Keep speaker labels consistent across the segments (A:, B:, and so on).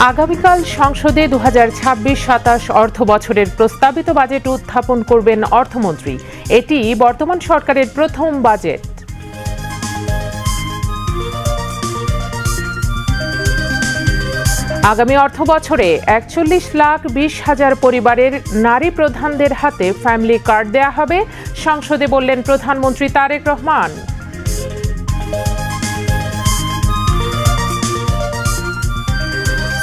A: আগামীকাল সংসদে 2026-27 অর্থ বছরের প্রস্তাবিত বাজেট উত্থাপন করবেন অর্থমন্ত্রী। এটি বর্তমান সরকারের প্রথম বাজেট। আগামী অর্থ বছরে 41,20,000 পরিবারের নারী প্রধানদের হাতে ফ্যামিলি কার্ড দেয়া হবে, সংসদে বললেন প্রধানমন্ত্রী তারেক রহমান।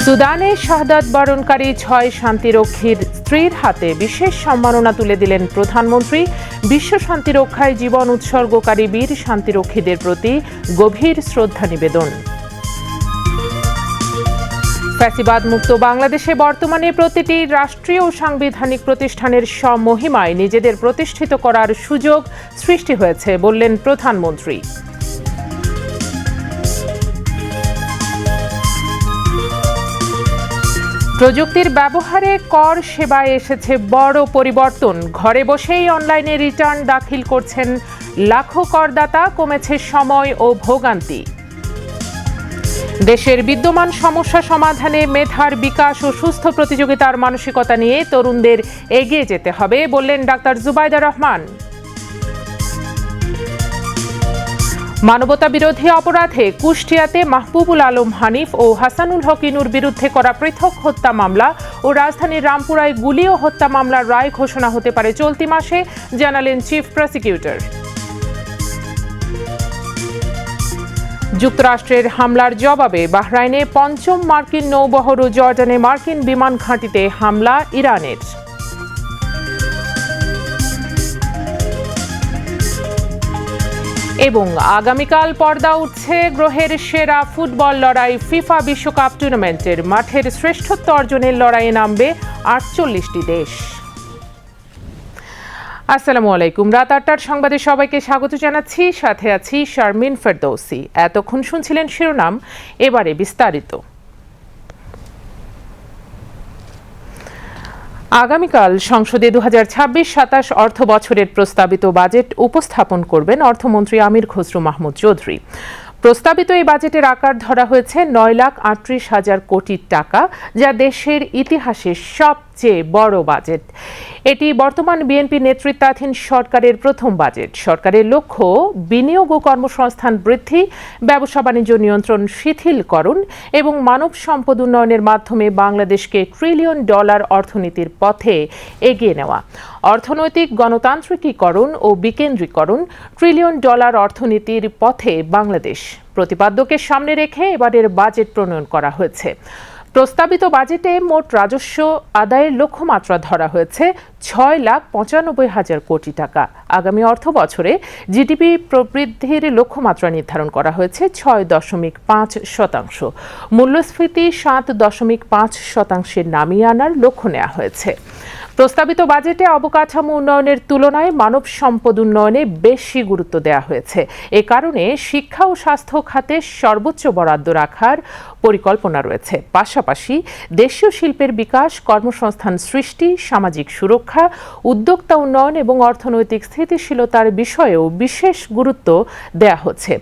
A: সুদানে শাহাদাত বরণকারী 6 শান্তিরক্ষীর স্ত্রীর হাতে বিশেষ সম্মাননা তুলে দিলেন প্রধানমন্ত্রী। বিশ্ব শান্তি রক্ষায় জীবন উৎসর্গকারী বীর শান্তিরক্ষীদের প্রতি গভীর শ্রদ্ধা নিবেদন। ফ্যাসিবাদ মুক্ত বাংলাদেশে বর্তমানে প্রতিটি রাষ্ট্রীয় ও সাংবিধানিক প্রতিষ্ঠানের স্বমহিমায় নিজেদের প্রতিষ্ঠিত করার সুযোগ সৃষ্টি হয়েছে বললেন প্রধানমন্ত্রী। প্রযুক্তির ব্যবহারে কর সেবায় এসেছে বড় পরিবর্তন। ঘরে বসেই অনলাইনে রিটার্ন দাখিল করছেন লাখো করদাতা, কমেছে সময় ও ভোগান্তি। দেশের বিদ্যমান সমস্যা সমাধানে মেধার বিকাশ ও সুস্থ প্রতিযোগিতার মানসিকতা নিয়ে তরুণদের এগিয়ে যেতে হবে বললেন ডাক্তার জুবাইদা রহমান। মানবতা বিরোধী অপরাধে কুষ্টিয়াতে মাহবুবুল আলম হানিফ ও হাসানুল হক ইনুর বিরুদ্ধে করা পৃথক হত্যা মামলা ও রাজধানীর রামপুরায় গুলি ও হত্যা মামলার রায় ঘোষণা হতে পারে চলতি মাসে, জানালেন চিফ প্রসিকিউটর। যুক্তরাষ্ট্রের হামলার জবাবে বাহরাইনে পঞ্চম মার্কিন নৌবহর ও জর্ডানে মার্কিন বিমান ঘাঁটিতে হামলা ইরানের। এবং আগামীকাল পর্দা উঠছে গ্রহের সেরা ফুটবল লড়াই ফিফা বিশ্বকাপ টুর্নামেন্টের। মাঠের শ্রেষ্ঠত্ব অর্জনের লড়াইয়ে নামবে 48টি দেশ। আসসালামু আলাইকুম। রাত 8টার সংবাদে সবাইকে স্বাগত জানাচ্ছি, সাথে আছি শারমিন ফেরদৌসি। এতক্ষণ শুনছিলেন শিরোনাম, এবারে বিস্তারিত। আগামীকাল সংসদে 2026-27 অর্থ বছরের প্রস্তাবিত বাজেট উপস্থাপন করবেন অর্থমন্ত্রী আমির খসরু মাহমুদ চৌধুরী। প্রস্তাবিত এই বাজেটের আকার ধরা হয়েছে 9,38,000 কোটি টাকা, যা দেশের ইতিহাসে সবচেয়ে বড় বাজেট। এটি বর্তমান বিএনপি নেতৃত্বাধীন সরকারের প্রথম বাজেট। সরকারের লক্ষ্য বিনিয়োগ ও কর্মসংস্থান বৃদ্ধি, ব্যবসা বাণিজ্য নিয়ন্ত্রণ শিথিলকরণ এবং মানব সম্পদ উন্নয়নের মাধ্যমে বাংলাদেশকে $1 ট্রিলিয়ন অর্থনীতির পথে এগিয়ে নেওয়া। অর্থনৈতিক গণতান্ত্রিকীকরণ ও বিকেন্দ্রীকরণ, $1 ট্রিলিয়ন অর্থনীতির পথে বাংলাদেশ প্রতিপাদ্যকে সামনে রেখে এবারের বাজেট প্রণয়ন করা হয়েছে। প্রস্তাবিত বাজেটে মোট রাজস্ব আদায়ের লক্ষ্যমাত্রা ধরা হয়েছে 6,95,000 কোটি টাকা। আগামী অর্থ বছরে জিডিপি প্রবৃদ্ধির লক্ষ্যমাত্রা নির্ধারণ করা হয়েছে 6.5%। মূল্যস্ফীতি 7.5% নামিয়ে আনার লক্ষ্য নেওয়া হয়েছে। প্রস্তাবিত বাজেটে অবকাঠামো উন্নয়নের তুলনায় মানব সম্পদ উন্নয়নে বেশি গুরুত্ব দেওয়া হয়েছে। এ কারণে শিক্ষা ও স্বাস্থ্য খাতে সর্বোচ্চ বরাদ্দ রাখার পরিকল্পনা রয়েছে। পাশাপাশি দেশীয় শিল্পের বিকাশ, কর্মসংস্থান সৃষ্টি, সামাজিক সুরক্ষা, উদ্যোক্তা উন্নয়ন এবং অর্থনৈতিক স্থিতিশীলতার বিষয়েও বিশেষ গুরুত্ব দেওয়া হচ্ছে।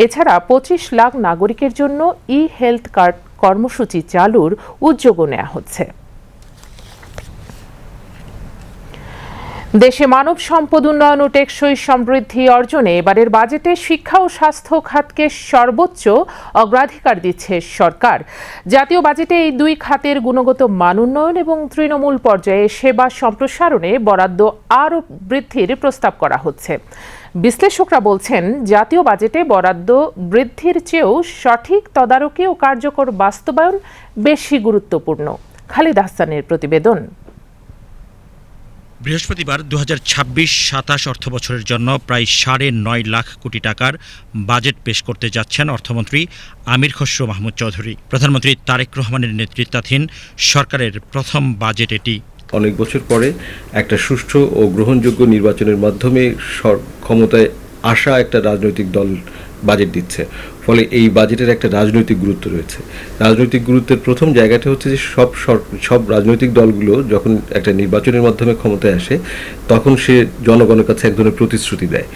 A: এছাড়া 25 লাখ নাগরিকের জন্য হেলথ কার্ড কর্মসূচি চালুর উদ্যোগও নেওয়া হচ্ছে। দেশে মানব সম্পদ উন্নয়ন ও টেকসই সমৃদ্ধি অর্জনে এবারের বাজেটে শিক্ষা ও স্বাস্থ্য খাতকে সর্বোচ্চ অগ্রাধিকার দিচ্ছে সরকার। জাতীয় বাজেটে এই দুই খাতের গুণগত মান উন্নয়ন এবং তৃণমূল পর্যায়ে সেবা সম্প্রসারণে বরাদ্দ আরও বৃদ্ধির প্রস্তাব করা হচ্ছে। বিশ্লেষকরা বলছেন, জাতীয় বাজেটে বরাদ্দ বৃদ্ধির চেয়েও সঠিক তদারকি ও কার্যকর বাস্তবায়ন বেশি গুরুত্বপূর্ণ। খালিদ হাসানের প্রতিবেদন।
B: বৃহস্পতিবার 2026-27 অর্থ বছরের জন্য প্রায় 9.5 লাখ কোটি টাকার বাজেট পেশ করতে যাচ্ছেন অর্থমন্ত্রী আমির খসরু মাহমুদ চৌধুরী। প্রধানমন্ত্রী তারেক রহমানের নেতৃত্বাধীন সরকারের প্রথম বাজেট এটি।
C: অনেক বছর পরে একটা সুষ্ঠু ও গ্রহণযোগ্য নির্বাচনের মাধ্যমে ক্ষমতায় আসা একটা রাজনৈতিক দল বাজেট দিচ্ছে, ফলে এই বাজেটের একটা রাজনৈতিক গুরুত্ব রয়েছে। রাজনৈতিক গুরুত্বের প্রথম জায়গাটা হচ্ছে যে সব রাজনৈতিক দলগুলো যখন একটা নির্বাচনের মাধ্যমে ক্ষমতায় আসে, তখন সে জনগণের কাছে এক ধরনের প্রতিশ্রুতি দেয়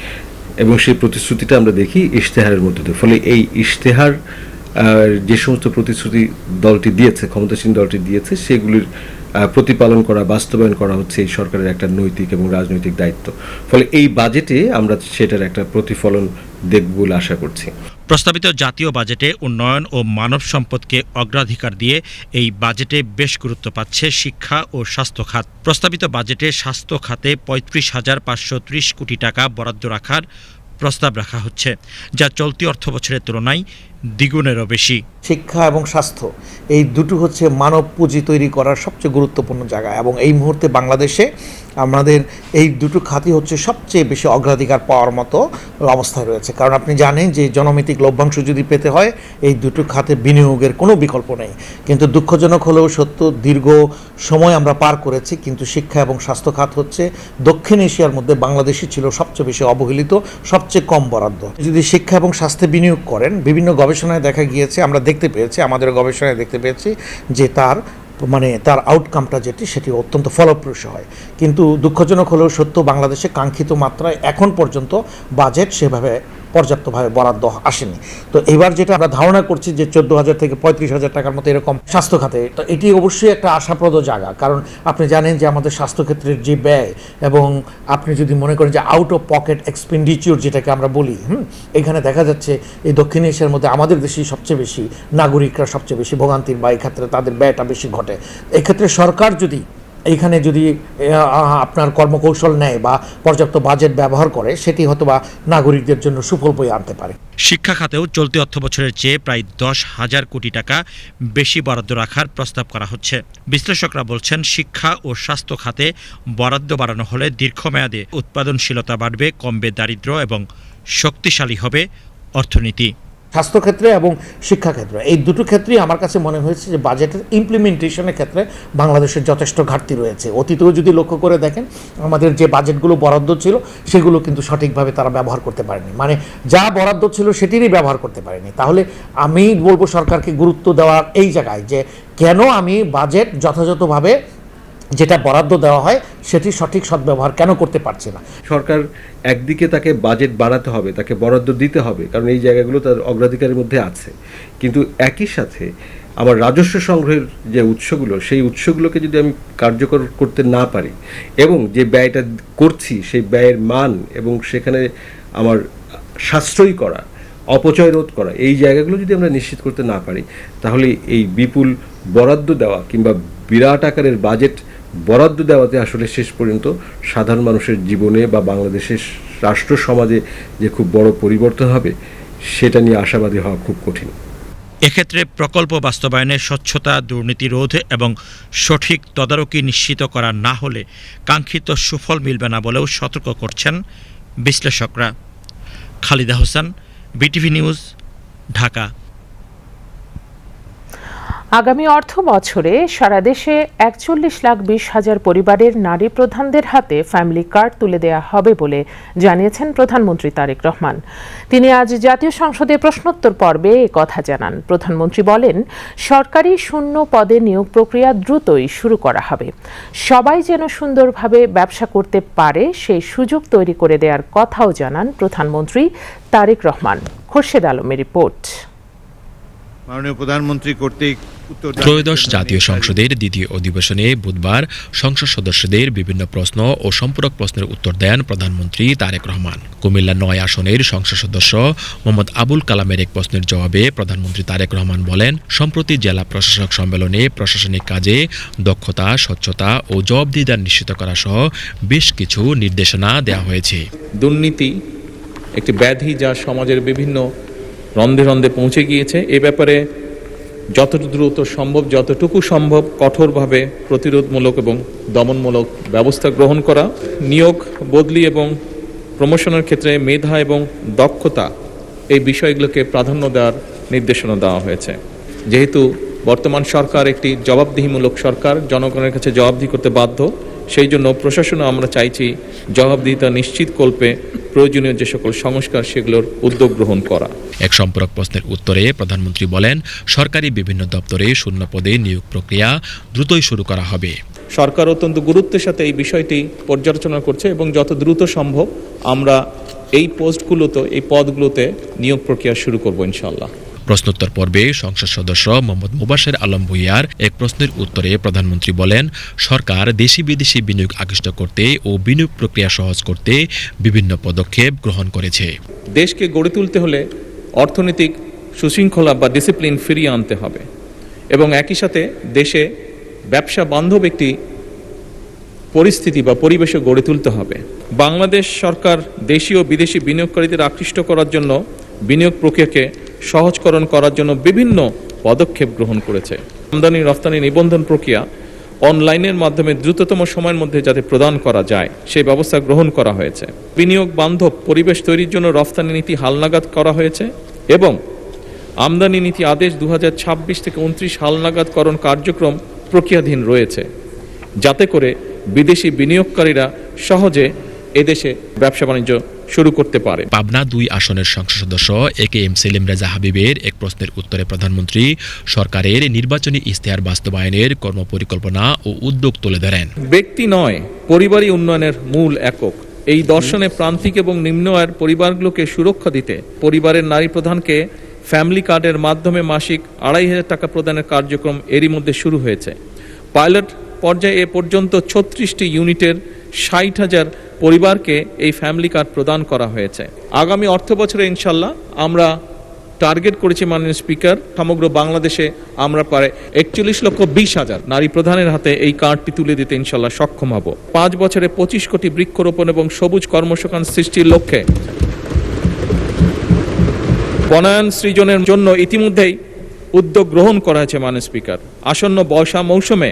C: এবং সেই প্রতিশ্রুতিটা আমরা দেখি ইশতেহারের মধ্যে দিয়ে। ফলে এই ইশতেহার যে সমস্ত প্রতিশ্রুতি দলটি দিয়েছে, ক্ষমতাসীন দলটি দিয়েছে, সেগুলির প্রতিপালন করা, বাস্তবায়ন করা হচ্ছে এই সরকারের একটা নৈতিক এবং রাজনৈতিক দায়িত্ব। ফলে এই বাজেটে আমরা সেটার একটা প্রতিফলন দেখব বলে আশা করছি।
B: প্রস্তাবিত জাতীয় বাজেটে উন্নয়ন ও মানব সম্পদকে অগ্রাধিকার দিয়ে এই বাজেটে বেশ গুরুত্ব পাচ্ছে শিক্ষা ও স্বাস্থ্য খাত। প্রস্তাবিত বাজেটে স্বাস্থ্য খাতে ৩৫,৫৩০ কোটি টাকা বরাদ্দ রাখার প্রস্তাব রাখা হচ্ছে, যা চলতি অর্থবছরের তুলনায় দ্বিগুণেরও বেশি।
D: শিক্ষা এবং স্বাস্থ্য এই দুটো হচ্ছে মানব পুঁজি তৈরি করার সবচেয়ে গুরুত্বপূর্ণ জায়গা, এবং এই মুহূর্তে বাংলাদেশে আমাদের এই দুটো খাতই হচ্ছে সবচেয়ে বেশি অগ্রাধিকার পাওয়ার মতো অবস্থায় রয়েছে। কারণ আপনি জানেন যে জনমিতিক লভ্যাংশ যদি পেতে হয় এই দুটো খাতে বিনিয়োগের কোনো বিকল্প নেই। কিন্তু দুঃখজনক হলেও সত্য, দীর্ঘ সময় আমরা পার করেছি, কিন্তু শিক্ষা এবং স্বাস্থ্য খাত হচ্ছে দক্ষিণ এশিয়ার মধ্যে বাংলাদেশই ছিল সবচেয়ে বেশি অবহেলিত, সবচেয়ে কম বরাদ্দ। যদি শিক্ষা এবং স্বাস্থ্যে বিনিয়োগ করেন, বিভিন্ন গবেষণায় দেখা গিয়েছে, আমরা দেখতে পেয়েছি, আমাদের গবেষণায় দেখতে পেয়েছি যে তার আউটকামটা সেটি অত্যন্ত ফলপ্রসূ হয়। কিন্তু দুঃখজনক হলেও সত্য, বাংলাদেশে কাঙ্ক্ষিত মাত্রায় এখন পর্যন্ত বাজেট সেভাবে পর্যাপ্তভাবে বরাদ্দ আসেনি। তো এবার যেটা আমরা ধারণা করছি যে 14,000 থেকে 35,000 টাকার মতো এরকম স্বাস্থ্য খাতে, তো এটি অবশ্যই একটা আশাপ্রদ জায়গা। কারণ আপনি জানেন যে আমাদের স্বাস্থ্যক্ষেত্রের যে ব্যয়, এবং আপনি যদি মনে করেন যে আউট অফ পকেট এক্সপেন্ডিচার যেটাকে আমরা বলি, এখানে দেখা যাচ্ছে এই দক্ষিণ এশিয়ার মধ্যে আমাদের দেশেই সবচেয়ে বেশি নাগরিকরা সবচেয়ে বেশি ভোগান্তির, বা এই ক্ষেত্রে তাদের ব্যয়টা বেশি ঘটে। এক্ষেত্রে সরকার যদি এইখানে আপনার কর্মকৌশল নেয় বা পর্যাপ্ত বাজেট ব্যবহার করে, সেটি হয়তোবা নাগরিকদের জন্য সুফল বয়ে আনতে পারে।
B: শিক্ষা খাতেও চলতি অর্থবছরের চেয়ে প্রায় 10,000 কোটি টাকা বেশি বরাদ্দ রাখার প্রস্তাব করা হচ্ছে। বিশ্লেষকরা বলছেন, শিক্ষা ও স্বাস্থ্য খাতে বরাদ্দ বাড়ানো হলে দীর্ঘমেয়াদে উৎপাদনশীলতা বাড়বে, কমবে দারিদ্র্য এবং শক্তিশালী হবে অর্থনীতি।
D: স্বাস্থ্যক্ষেত্রে এবং শিক্ষাক্ষেত্রে এই দুটো ক্ষেত্রেই আমার কাছে মনে হয়েছে যে বাজেটের ইমপ্লিমেন্টেশনের ক্ষেত্রে বাংলাদেশের যথেষ্ট ঘাটতি রয়েছে। অতীতেও যদি লক্ষ্য করে দেখেন, আমাদের যে বাজেটগুলো বরাদ্দ ছিল সেগুলো কিন্তু সঠিকভাবে তারা ব্যবহার করতে পারেনি, মানে যা বরাদ্দ ছিল সেটিরই ব্যবহার করতে পারেনি। তাহলে আমি বলবো সরকারকে গুরুত্ব দেওয়ার এই জায়গায় যে কেন আমি বাজেট যথাযথভাবে যেটা বরাদ্দ দেওয়া হয় সেটি সঠিক সদ্ব্যবহার কেন করতে পারছে না।
C: সরকার একদিকে তাকে বাজেট বাড়াতে হবে, তাকে বরাদ্দ দিতে হবে, কারণ এই জায়গাগুলো তার অগ্রাধিকারের মধ্যে আছে, কিন্তু একই সাথে আমার রাজস্ব সংগ্রহের যে উৎসগুলো, সেই উৎসগুলোকে যদি আমি কার্যকর করতে না পারি, এবং যে ব্যয়টা করছি সেই ব্যয়ের মান এবং সেখানে আমার সাশ্রয়ী করা, অপচয় রোধ করা, এই জায়গাগুলো যদি আমরা নিশ্চিত করতে না পারি, তাহলে এই বিপুল বরাদ্দ দেওয়া কিংবা বিরাট আকারের বাজেট বরাদ্দ দেওয়াতে আসলে শেষ পর্যন্ত সাধারণ মানুষের জীবনে বা বাংলাদেশের রাষ্ট্র সমাজে যে খুব বড় পরিবর্তন হবে, সেটা নিয়ে আশাবাদী হওয়া খুব কঠিন।
B: এক্ষেত্রে প্রকল্প বাস্তবায়নে স্বচ্ছতা, দুর্নীতি রোধ এবং সঠিক তদারকি নিশ্চিত করা না হলে কাঙ্ক্ষিত সুফল মিলবে না বলেও সতর্ক করছেন বিশ্লেষকরা। Khalida Hossain, BTV news, Dhaka.
A: আগামী অর্থ বছরে সারা দেশে 41,20,000 পরিবারের নারী প্রধানদের হাতে ফ্যামিলি কার্ড তুলে দেওয়া হবে বলে জানিয়েছেন প্রধানমন্ত্রী তারেক রহমান। তিনি আজ জাতীয় সংসদে প্রশ্নোত্তর পর্বে কথা জানান। প্রধানমন্ত্রী বলেন, সরকারি শূন্য পদে নিয়োগ প্রক্রিয়া দ্রুতই শুরু করা হবে। সবাই যেন সুন্দরভাবে ব্যবসা করতে পারে সেই সুযোগ তৈরি করে দেওয়ার কথাও জানান প্রধানমন্ত্রী তারেক রহমান। খোরশেদ আলমের রিপোর্ট।
E: মাননীয় প্রধানমন্ত্রী কর্তৃক
F: ত্রয়োদশ জাতীয় সংসদের দ্বিতীয় অধিবেশনে বুধবার সংসদ সদস্যদের বিভিন্ন প্রশ্ন ও সম্পূরক প্রশ্নের উত্তর দেন প্রধানমন্ত্রী তারেক রহমান। কুমিল্লা ৯ আসনের সংসদ সদস্য মোহাম্মদ আবুল কালামের এক প্রশ্নের জবাবে প্রধানমন্ত্রী তারেক রহমান বলেন, সম্প্রতি জেলা প্রশাসক সম্মেলনে প্রশাসনিক কাজে দক্ষতা, স্বচ্ছতা ও জবাবদিহিতা নিশ্চিত করা সহ বেশ কিছু নির্দেশনা দেওয়া হয়েছে।
G: দুর্নীতি একটি ব্যাধি যা সমাজের বিভিন্ন রন্ধে রন্ধে পৌঁছে গিয়েছে। এ ব্যাপারে যতটুকু দ্রুত সম্ভব, যতটুকু সম্ভব কঠোরভাবে প্রতিরোধমূলক এবং দমনমূলক ব্যবস্থা গ্রহণ করা, নিয়োগ, বদলি এবং প্রমোশনের ক্ষেত্রে মেধা এবং দক্ষতা এই বিষয়গুলোকে প্রাধান্য দেওয়ার নির্দেশনা দেওয়া হয়েছে। যেহেতু বর্তমান সরকার একটি জবাবদিহিমূলক সরকার, জনগণের কাছে জবাবদিহি করতে বাধ্য, সেই জন্য প্রশাসনও আমরা চাইছি জবাবদিহিতা নিশ্চিতকল্পে প্রয়োজনীয় যে সকল সংস্কার সেগুলোর উদ্যোগ গ্রহণ করা।
F: এক সম্পূরক প্রশ্নের উত্তরে প্রধানমন্ত্রী বলেন, সরকারি বিভিন্ন দপ্তরে শূন্য পদে নিয়োগ প্রক্রিয়া দ্রুতই শুরু করা হবে।
G: সরকার অত্যন্ত গুরুত্বের সাথে এই বিষয়টি পর্যালোচনা করছে এবং যত দ্রুত সম্ভব আমরা এই পদগুলোতে নিয়োগ প্রক্রিয়া শুরু করব ইনশাআল্লাহ।
F: প্রশ্নোত্তর পর্বে সংসদ সদস্য মোহাম্মদ মুবাশির আলম ভূঁইয়ার এক প্রশ্নের উত্তরে প্রধানমন্ত্রী বলেন, সরকার দেশি বিদেশি বিনিয়োগ আকৃষ্ট করতে ও বিনিয়োগ প্রক্রিয়া সহজ করতে বিভিন্ন পদক্ষেপ গ্রহণ করেছে।
G: দেশকে গড়ে তুলতে হলে অর্থনৈতিক সুশৃঙ্খলা বা ডিসিপ্লিন ফিরিয়ে আনতে হবে এবং একই সাথে দেশে ব্যবসা বান্ধব একটি পরিস্থিতি বা পরিবেশও গড়ে তুলতে হবে। বাংলাদেশ সরকার দেশীয় ও বিদেশি বিনিয়োগকারীদের আকৃষ্ট করার জন্য বিনিয়োগ প্রক্রিয়াকে সহজকরণ করার জন্য বিভিন্ন পদক্ষেপ গ্রহণ করেছে। আমদানি রফতানি নিবন্ধন প্রক্রিয়া অনলাইনের মাধ্যমে দ্রুততম সময়ের মধ্যে যাতে প্রদান করা যায় সেই ব্যবস্থা গ্রহণ করা হয়েছে। বিনিয়োগ বান্ধব পরিবেশ তৈরির জন্য রফতানি নীতি হালনাগাদ করা হয়েছে এবং আমদানি নীতি আদেশ 2026 থেকে 29 হালনাগাদকরণ কার্যক্রম প্রক্রিয়াধীন রয়েছে, যাতে করে বিদেশি বিনিয়োগকারীরা সহজে এদেশে ব্যবসা বাণিজ্য শুরু করতে পারে।
F: পাবনা 2 আসনের সংসদ সদস্য AKM সেলিম রেজা হাবিবের এক প্রশ্নের উত্তরে প্রধানমন্ত্রী সরকারের নির্বাচনী ইশতেহার বাস্তবায়নের কর্মপরিকল্পনা ও উদ্যোগ তুলে ধরেন।
G: ব্যক্তি নয়, পরিবারই উন্নয়নের মূল একক। এই দর্শনে প্রান্তিক এবং নিম্ন আয়ের পরিবারগুলোকে সুরক্ষা দিতে পরিবারের নারী প্রধানকে ফ্যামিলি কার্ডের মাধ্যমে মাসিক 2,500 টাকা প্রদানের কার্যক্রম এরই মধ্যে শুরু হয়েছে। পাইলট পর্যায়ে এ পর্যন্ত 36টি ইউনিটের 60,000 পরিবারকে এই ফ্যামিলি কার্ড প্রদান করা হয়েছে। আগামী অর্থ বছরে ইনশাল্লাহ আমরা টার্গেট করেছি মাননীয় স্পিকার, সমগ্র বাংলাদেশে আমরা প্রায় 41,20,000 নারী প্রধানের হাতে এই কার্ডটি তুলে দিতে ইনশাল্লাহ সক্ষম হব। 5 বছরে 25 কোটি বৃক্ষরোপণ এবং সবুজ কর্মসংস্থান সৃষ্টির লক্ষ্যে বনায়ন সৃজনের জন্য ইতিমধ্যেই উদ্যোগ গ্রহণ করা হয়েছে মাননীয় স্পিকার। আসন্ন বর্ষা মৌসুমে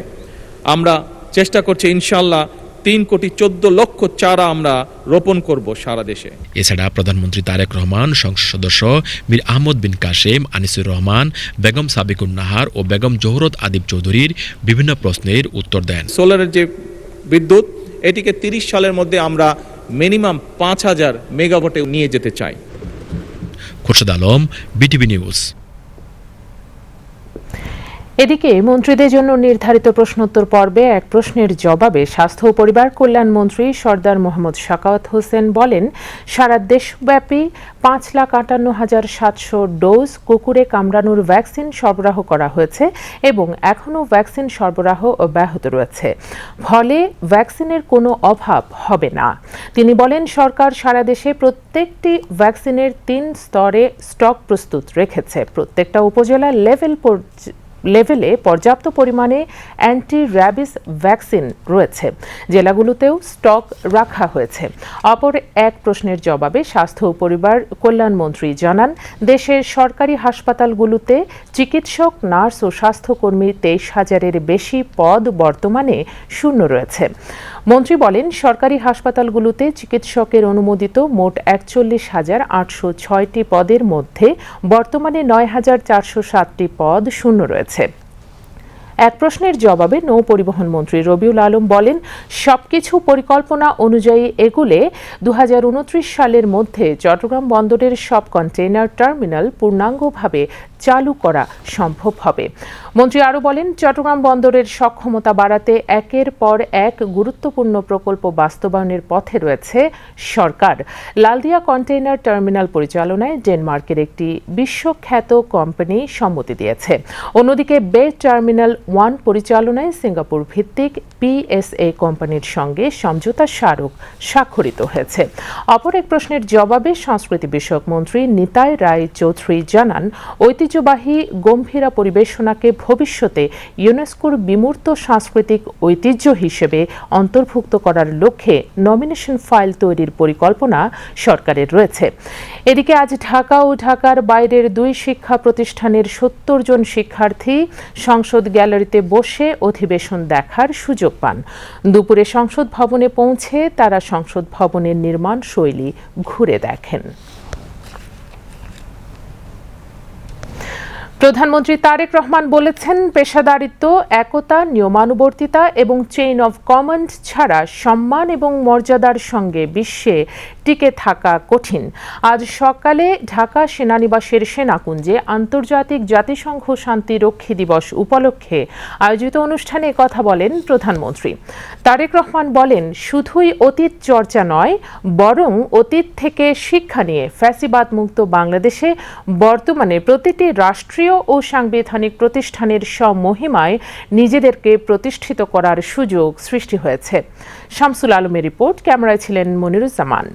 G: আমরা চেষ্টা করছি ইনশাল্লাহ 3,14,00,000 চারা আমরা রোপণ করব সারা দেশে।
F: এছাড়া প্রধানমন্ত্রী তারেক রহমান, সংসদ সদস্য মীর আহমদ বিন কাশেম, আনিসুর রহমান, বেগম সাবিকুন নাহার ও বেগম জোহরত আদিব চৌধুরীর বিভিন্ন প্রশ্নের উত্তর দেন।
G: সোলারের যে বিদ্যুৎ, এটিকে 30 সালের মধ্যে আমরা মিনিমাম 5,000 মেগাওয়াটে নিয়ে যেতে চাই।
F: Khorshed Alam, BTV news.
A: এদিকে মন্ত্রীদের জন্য নির্ধারিত প্রশ্নোত্তর পর্বে এক প্রশ্নের জবাবে স্বাস্থ্য ও পরিবার কল্যাণ মন্ত্রী সরদার মোহাম্মদ সাখাওয়াত হোসেন বলেন, সারা দেশব্যাপী 5,58,700 ডোজ কুকুরে কামড়ানোর ভ্যাকসিন সরবরাহ করা হয়েছে এবং এখনও ভ্যাকসিন সরবরাহ অব্যাহত রয়েছে, ফলে ভ্যাকসিনের কোনো অভাব হবে না। তিনি বলেন, সরকার সারা দেশে প্রত্যেকটি ভ্যাকসিনের 3 স্তরে স্টক প্রস্তুত রেখেছে। প্রত্যেকটা উপজেলা লেভেলে পর্যাপ্ত পরিমাণে অ্যান্টি র্যাবিস ভ্যাকসিন রয়েছে। জেলাগুলোতেও স্টক রাখা হয়েছে। অপর এক প্রশ্নের জবাবে স্বাস্থ্য ও পরিবার কল্যাণ মন্ত্রী জানান, দেশের সরকারি হাসপাতালগুলোতে চিকিৎসক, নার্স ও স্বাস্থ্যকর্মী 23,000-এর বেশি পদ বর্তমানে শূন্য রয়েছে। মন্ত্রী বলেন, সরকারি হাসপাতালগুলোতে চিকিৎসকের অনুমোদিত মোট 41,806টি পদের মধ্যে বর্তমানে 9,407টি পদ শূন্য রয়েছে। এক প্রশ্নের জবাবে নৌ পরিবহন মন্ত্রী রবিউল আলম বলেন, সবকিছু পরিকল্পনা অনুযায়ী এগুলে 2029 সালের মধ্যে চট্টগ্রাম বন্দরের সব কন্টেইনার টার্মিনাল পূর্ণাঙ্গভাবে চালু করা সম্ভব হবে। মন্ত্রী আরও বলেন, চট্টগ্রাম বন্দরের সক্ষমতা বাড়াতে একের পর এক গুরুত্বপূর্ণ প্রকল্প বাস্তবায়নের পথে রয়েছে সরকার। লালদিয়া কন্টেইনার টার্মিনাল পরিচালনায় ডেনমার্কের একটি বিশ্বখ্যাত কোম্পানি সম্মতি দিয়েছে। অন্যদিকে বে টার্মিনাল 1 পরিচালনায় সিঙ্গাপুর ভিত্তিক PSA কোম্পানির সঙ্গে সমঝোতা স্মারক স্বাক্ষরিত হয়েছে। অপর এক প্রশ্নের জবাবে সংস্কৃতি বিষয়ক মন্ত্রী নিতাই রায় চৌধুরী জানান, ঐতিহ্যবাহী গম্ভীরা পরিবেশনাকে ভবিষ্যতে ইউনেস্কোর বিমূর্ত সাংস্কৃতিক ঐতিহ্য হিসেবে অন্তর্ভুক্ত করার লক্ষ্যে নমিনেশন ফাইল তৈরির পরিকল্পনা সরকারের রয়েছে। এদিকে আজ ঢাকা ও ঢাকার বাইরের 2 শিক্ষা প্রতিষ্ঠানের 70 জন শিক্ষার্থী সংসদ গ্যালারিতে বসে অধিবেশন দেখার সুযোগ পান। দুপুরে সংসদ ভবনে পৌঁছে তারা সংসদ ভবনের নির্মাণ শৈলী ঘুরে দেখেন। প্রধানমন্ত্রী তারেক রহমান বলেছেন, পেশাদারিত্ব, একতা, নিয়মানুবর্তিতা এবং চেইন অব কমান্ড ছাড়া সম্মান এবং মর্যাদার সঙ্গে বিশ্বে টিকে থাকা কঠিন। আজ সকালে ঢাকা সেনানিবাসের সেনাকুঞ্জে আন্তর্জাতিক জাতিসংঘ শান্তিরক্ষী দিবস উপলক্ষে আয়োজিত অনুষ্ঠানে কথা বলেন প্রধানমন্ত্রী। তারেক রহমান বলেন, শুধুই অতীত চর্চা নয়, বরং অতীত থেকে শিক্ষা নিয়ে ফ্যাসিবাদ মুক্ত বাংলাদেশে বর্তমানে প্রতিটি রাষ্ট্রীয় ও সাংবিধানিক প্রতিষ্ঠানের সমমহিমায় নিজেদেরকে প্রতিষ্ঠিত করার সুযোগ সৃষ্টি হয়েছে। শামসুল আলমের রিপোর্ট, ক্যামেরায় ছিলেন মনিরুজ্জামান।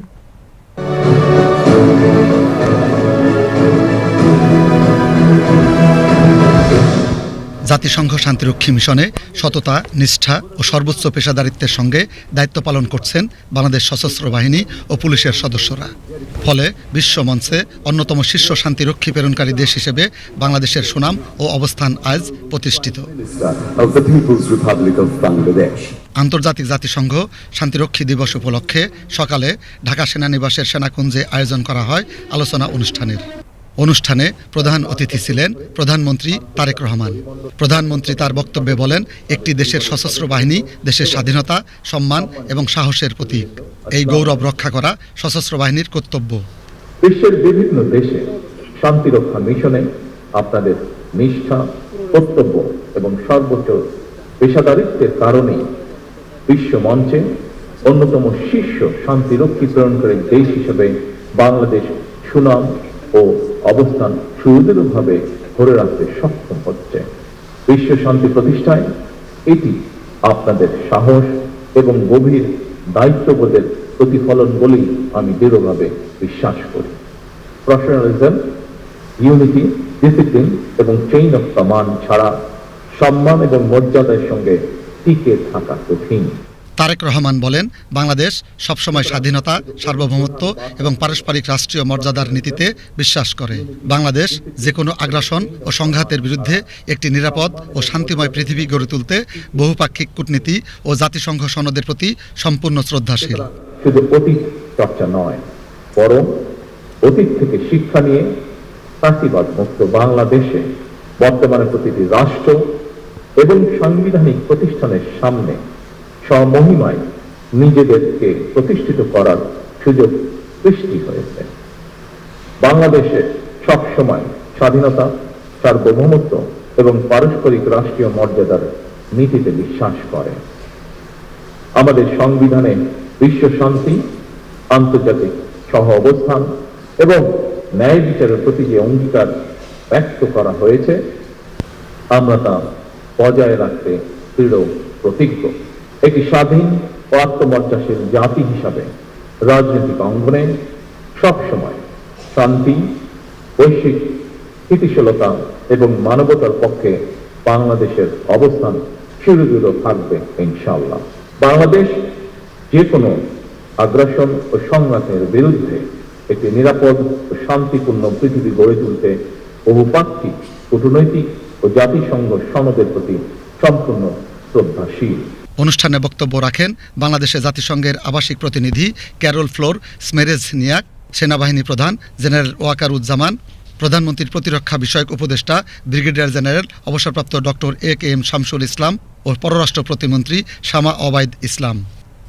H: জাতিসংঘ শান্তিরক্ষী মিশনে সততা, নিষ্ঠা ও সর্বোচ্চ পেশাদারিত্বের সঙ্গে দায়িত্ব পালন করছেন বাংলাদেশ সশস্ত্র বাহিনী ও পুলিশের সদস্যরা। ফলে বিশ্বমঞ্চে অন্যতম শীর্ষ শান্তিরক্ষী প্রেরণকারী দেশ হিসেবে বাংলাদেশের সুনাম ও অবস্থান আজ প্রতিষ্ঠিত। আন্তর্জাতিক জাতিসংঘ শান্তিরক্ষী দিবস উপলক্ষে সকালে ঢাকা সেনানিবাসের সেনাকুঞ্জে আয়োজন করা হয় আলোচনা অনুষ্ঠানে প্রধান অতিথি ছিলেন প্রধানমন্ত্রী তারেক রহমান। প্রধানমন্ত্রী তার বক্তব্যে বলেন, একটি দেশের সশস্ত্র বাহিনী দেশের স্বাধীনতা, সম্মান এবং সাহসের প্রতীক। এই গৌরব রক্ষা করা সশস্ত্র বাহিনীর কর্তব্য।
I: বিশ্বের বিভিন্ন দেশে শান্তিরক্ষা মিশনে আপনাদের নিষ্ঠা, কর্তব্য এবং সর্বোচ্চ পেশাদারিত্বের কারণেই বিশ্ব মঞ্চে অন্যতম শীর্ষ শান্তিরক্ষী প্রেরণকারী দেশ হিসেবে বাংলাদেশ সুনাম ও অবস্থান সুদৃঢ়ভাবে ধরে রাখতে সক্ষম হচ্ছে। বিশ্ব শান্তি প্রতিষ্ঠায় এটি আপনাদের সাহস এবং গভীর দায়িত্ববোধের প্রতিফলন বলেই আমি দৃঢ়ভাবে বিশ্বাস করি। প্রফেশনালিজম, ইউনিটি, ডিসিপ্লিন এবং চেইন অফ কমান্ড ছাড়া সম্মান এবং মর্যাদার সঙ্গে টিকে থাকা কঠিন।
H: তারেক রহমান বলেন, বাংলাদেশ সবসময় স্বাধীনতা, সার্বভৌমত্ব এবং পারস্পরিক রাষ্ট্রীয় মর্যাদার নীতিতে বিশ্বাস করে। বাংলাদেশ যে কোনো আগ্রাসন ও সংঘাতের বিরুদ্ধে একটি নিরাপদ ও শান্তিময় পৃথিবী গড়ে তুলতে বহুপাক্ষিক কূটনীতি ও জাতিসংঘ সনদের প্রতি সম্পূর্ণ শ্রদ্ধাশীল।
I: শুধু অতীত চর্চা নয়, বরং অতীত থেকে শিক্ষা নিয়ে ফ্যাসিবাদ মুক্ত বাংলাদেশে বর্তমানে প্রতিটি রাষ্ট্র এবং সাংবিধানিক প্রতিষ্ঠানের সামনে সমমহিমায় নিজেদেরকে প্রতিষ্ঠিত করার সুযোগ সৃষ্টি হয়েছে। বাংলাদেশে সবসময় স্বাধীনতা, সার্বভৌমত্ব এবং পারস্পরিক রাষ্ট্রীয় মর্যাদার নীতিতে বিশ্বাস করে। আমাদের সংবিধানে বিশ্ব শান্তি, আন্তর্জাতিক সহ অবস্থান এবং ন্যায় বিচারের প্রতি যে অঙ্গীকার ব্যক্ত করা হয়েছে, আমরা তা বজায় রাখতে দৃঢ় প্রতিজ্ঞ। একটি স্বাধীন ও আত্মমর্যাশীল জাতি হিসাবে রাজনৈতিক অঙ্গনে সবসময় শান্তি, বৈশ্বিক স্থিতিশীলতা এবং মানবতার পক্ষে বাংলাদেশের অবস্থান সুদৃঢ় থাকবে ইনশাআল্লাহ। বাংলাদেশ যে কোনো আগ্রাসন ও সংঘাতের বিরুদ্ধে একটি নিরাপদ ও শান্তিপূর্ণ পৃথিবী গড়ে তুলতে বহুপাক্ষিক, কূটনৈতিক ও জাতিসংঘ সনদের প্রতি সম্পূর্ণ শ্রদ্ধাশীল।
H: অনুষ্ঠানে বক্তব্য রাখেন বাংলাদেশে জাতিসংঘের আবাসিক প্রতিনিধি ক্যারল ফ্লোর স্মেরেজনিয়াক, সেনাবাহিনী প্রধান জেনারেল ওয়াকারুজ্জামান, প্রধানমন্ত্রীর প্রতিরক্ষা বিষয়ক উপদেষ্টা ব্রিগেডিয়ার জেনারেল অবসরপ্রাপ্ত ডক্টর এ.কে.এম. শামসুল ইসলাম ও পররাষ্ট্র প্রতিমন্ত্রী শামা ওবায়দ ইসলাম।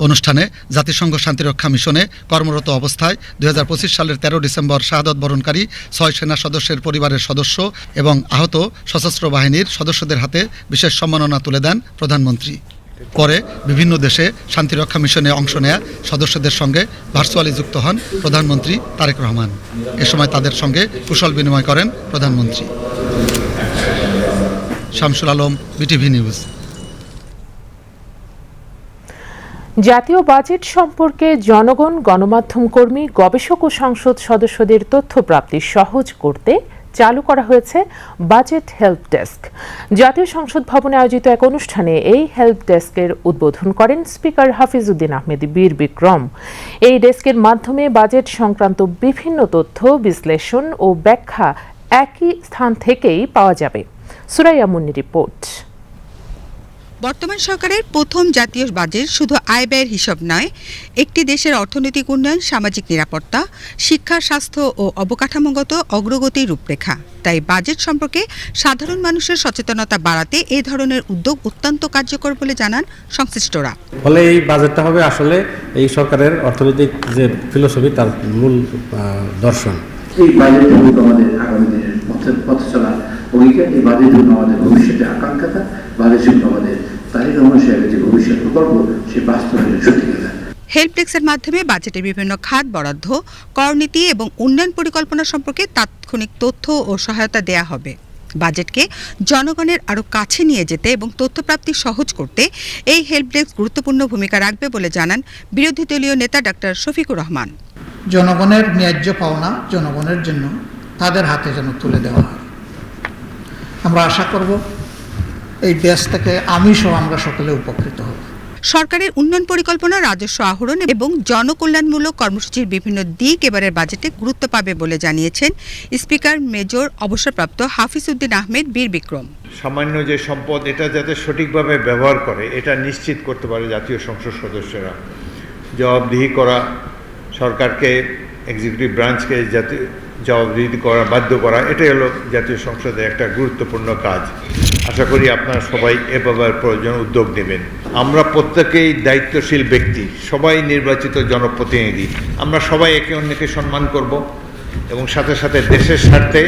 H: অনুষ্ঠানে জাতিসংঘ শান্তিরক্ষা মিশনে কর্মরত অবস্থায় 2025 সালের 13 ডিসেম্বর শাহাদত বরণকারী 6 সেনা সদস্যের পরিবারের সদস্য এবং আহত সশস্ত্র বাহিনীর সদস্যদের হাতে বিশেষ সম্মাননা তুলে দেন প্রধানমন্ত্রী। পরে বিভিন্ন দেশে শান্তিরক্ষা মিশনে অংশ নেয়া সদস্যদের সঙ্গে ভার্চুয়ালি যুক্ত হন প্রধানমন্ত্রী তারেক রহমান। এ সময় তাদের সঙ্গে কুশল বিনিময় করেন প্রধানমন্ত্রী। Shamsul Alam, BTV news.
A: জাতীয় বাজেট সম্পর্কে জনগণ, গণমাধ্যম কর্মী, গবেষক ও সংসদ সদস্যদের তথ্য প্রাপ্তি সহজ করতে চালু করা হয়েছে বাজেট হেল্প ডেস্ক। জাতীয় সংসদ ভবনে আয়োজিত এক অনুষ্ঠানে এই হেল্প ডেস্কের উদ্বোধন করেন স্পিকার হাফিজউদ্দিন আহমেদ বীর বিক্রম। এই ডেস্কের মাধ্যমে বাজেট সংক্রান্ত বিভিন্ন তথ্য, বিশ্লেষণ ও ব্যাখ্যা একই স্থান থেকেই পাওয়া যাবে। সুরাইয়া মুন্নি রিপোর্ট।
J: বর্তমান সরকারের প্রথম জাতীয় বাজেট শুধু আয় ব্যয়ের হিসাব নয়, একটি দেশের অর্থনৈতিক উন্নয়ন, সামাজিক নিরাপত্তা, শিক্ষা, স্বাস্থ্য ও অবকাঠামোগত অগ্রগতির রূপরেখা। তাই বাজেট সম্পর্কে সাধারণ মানুষের সচেতনতা বাড়াতে এই ধরনের উদ্যোগ অত্যন্ত কার্যকর বলে জানান সংশ্লিষ্টরা।
K: ফলে এই বাজেটটা হবে আসলে এই সরকারের অর্থনৈতিক যে ফিলোসফি তার মূল দর্শন।
L: এই বাজেটের আমাদের আগামী দিনের পথ চলা অঙ্গীকার, এই বাজেটের আমাদের ভবিষ্যতের আকাঙ্ক্ষা, বাজেটের আমাদের তারেক রহমান সাহেবের যে ভবিষ্যৎ প্রকল্প সে বাস্তবায়নের সত্যিকার।
J: হেল্প ডেস্কের মাধ্যমে বাজেটের বিভিন্ন খাত বরাদ্দ, করনীতি এবং উন্নয়ন পরিকল্পনা সম্পর্কে তাৎক্ষণিক তথ্য ও সহায়তা দেয়া হবে। বাজেটকে জনগণের আরও কাছে নিয়ে যেতে এবং তথ্যপ্রাপ্তি সহজ করতে এই হেল্প ডেস্ক গুরুত্বপূর্ণ ভূমিকা রাখবে বলে জানান বিরোধী দলীয় নেতা ডাক্তার শফিকুর রহমান।
M: জনগণের ন্যায্য পাওনা জনগণের জন্য তাদের হাতে যেন তুলে দেওয়া হয়। আমরা আশা করব এই দেশ থেকে আমি সহ আমরা সকলে উপকৃত হব।
J: সরকারের উন্নয়ন পরিকল্পনা, রাজস্ব আহরণ এবং জনকল্যাণমূলক কর্মসূচির বিভিন্ন দিক এবারের বাজেটে গুরুত্ব পাবে বলে জানিয়েছেন স্পিকার মেজর অবসরপ্রাপ্ত হাফিজ উদ্দিন আহমেদ বীর বিক্রম।
E: সামান্য যে সম্পদ এটা যাতে সঠিকভাবে ব্যবহার করে এটা নিশ্চিত করতে পারে জাতীয় সংসদ সদস্যরা। জবাবদিহি করা, সরকারকে, এক্সিকিউটিভ ব্রাঞ্চকে জবাবদিহি করা, বাধ্য করা, এটাই হলো জাতীয় সংসদের একটা গুরুত্বপূর্ণ কাজ। আশা করি আপনারা সবাই এ ব্যাপারে প্রয়োজন উদ্যোগ নেবেন। আমরা প্রত্যেকেই দায়িত্বশীল ব্যক্তি, সবাই নির্বাচিত জনপ্রতিনিধি। আমরা সবাই একে অন্যকে সম্মান করব এবং সাথে সাথে দেশের স্বার্থে